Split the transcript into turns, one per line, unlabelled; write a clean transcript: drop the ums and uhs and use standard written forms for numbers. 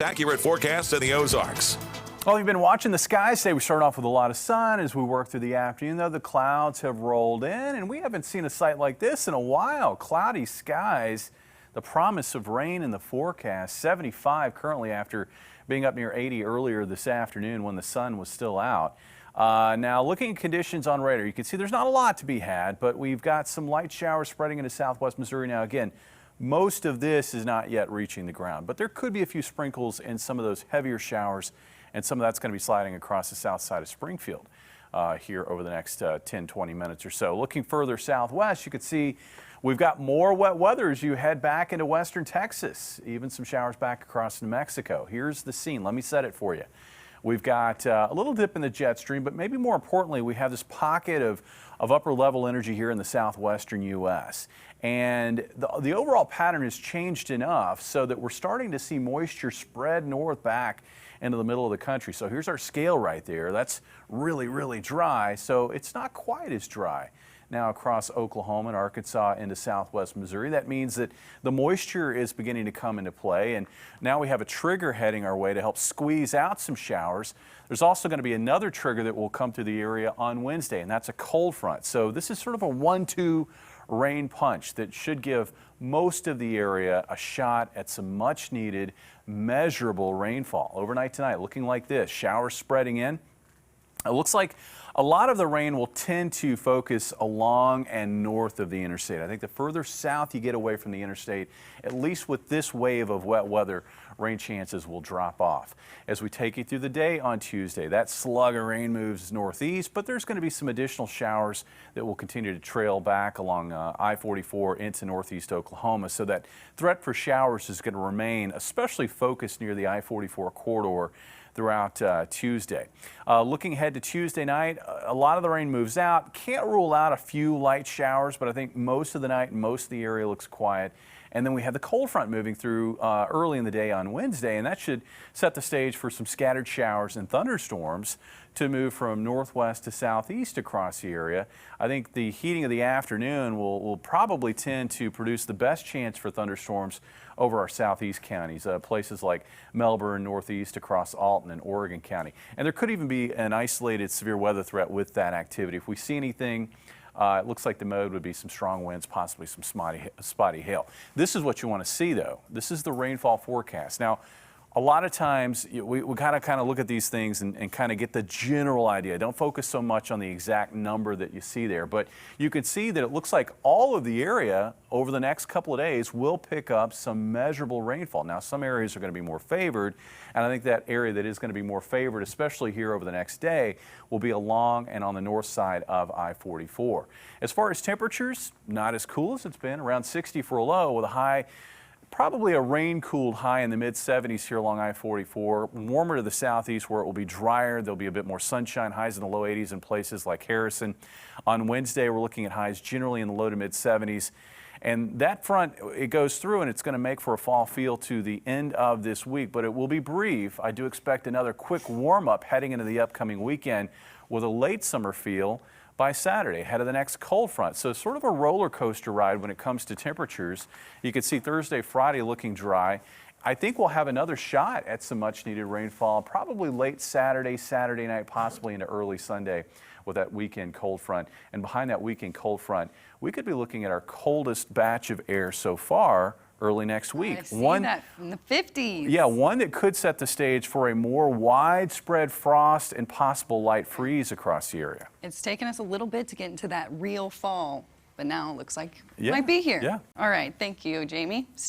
Accurate forecast in the Ozarks.
Well, you've been watching the skies today. We start off with a lot of sun as we work through the afternoon, though the clouds have rolled in, and we haven't seen a sight like this in a while. Cloudy skies, the promise of rain in the forecast. 75 currently after being up near 80 earlier this afternoon when the sun was still out. Now, looking at conditions on radar, you can see there's not a lot to be had, but we've got some light showers spreading into southwest Missouri. Now, again, most of this is not yet reaching the ground, but there could be a few sprinkles in some of those heavier showers, and some of that's going to be sliding across the south side of Springfield here over the next 10-20 minutes or so. Looking further southwest, you can see we've got more wet weather as you head back into western Texas, even some showers back across New Mexico. Here's the scene. Let me set it for you. We've got a little dip in the jet stream, but maybe more importantly, we have this pocket of upper level energy here in the southwestern U.S. And the overall pattern has changed enough so that we're starting to see moisture spread north back into the middle of the country. So here's our scale right there. That's really, really dry. So it's not quite as dry now across Oklahoma and Arkansas into southwest Missouri. That means that the moisture is beginning to come into play, and now we have a trigger heading our way to help squeeze out some showers. There's also going to be another trigger that will come through the area on Wednesday, and that's a cold front. So this is sort of a 1-2 rain punch that should give most of the area a shot at some much needed measurable rainfall. Overnight tonight looking like this, showers spreading in. It looks like a lot of the rain will tend to focus along and north of the interstate. I think the further south you get away from the interstate, at least with this wave of wet weather, rain chances will drop off. As we take you through the day on Tuesday, that slug of rain moves northeast, but there's going to be some additional showers that will continue to trail back along I-44 into northeast Oklahoma. So that threat for showers is going to remain, especially focused near the I-44 corridor throughout Tuesday. Looking ahead to Tuesday night, a lot of the rain moves out. Can't rule out a few light showers, but I think most of the night and most of the area looks quiet. And then we have the cold front moving through early in the day on Wednesday, and that should set the stage for some scattered showers and thunderstorms to move from northwest to southeast across the area. I think the heating of the afternoon will probably tend to produce the best chance for thunderstorms over our southeast counties, places like Melbourne, northeast across Alton and Oregon County. And there could even be an isolated severe weather threat with that activity. If we see anything, it looks like the mode would be some strong winds, possibly some spotty hail. This is what you want to see, though. This is the rainfall forecast. Now, a lot of times we kind of look at these things and kind of get the general idea. Don't focus so much on the exact number that you see there, but you can see that it looks like all of the area over the next couple of days will pick up some measurable rainfall. Now, some areas are going to be more favored, and I think that area that is going to be more favored, especially here over the next day, will be along and on the north side of I-44. As far as temperatures, not as cool as it's been, around 60 for a low with a high. Probably a rain-cooled high in the mid-70s here along I-44. Warmer to the southeast where it will be drier. There'll be a bit more sunshine, highs in the low 80s in places like Harrison. On Wednesday, we're looking at highs generally in the low to mid-70s. And that front, it goes through and it's going to make for a fall feel to the end of this week, but it will be brief. I do expect another quick warm-up heading into the upcoming weekend with a late summer feel by Saturday ahead of the next cold front. So sort of a roller coaster ride when it comes to temperatures. You can see Thursday, Friday looking dry. I think we'll have another shot at some much needed rainfall, probably late Saturday night, possibly into early Sunday with that weekend cold front. And behind that weekend cold front, we could be looking at our coldest batch of air so far early next week.
I've seen that in the 50s.
Yeah, one that could set the stage for a more widespread frost and possible light freeze across the area.
It's taken us a little bit to get into that real fall, but now it looks like it might be here.
Yeah.
All right, thank you, Jamie. Steve?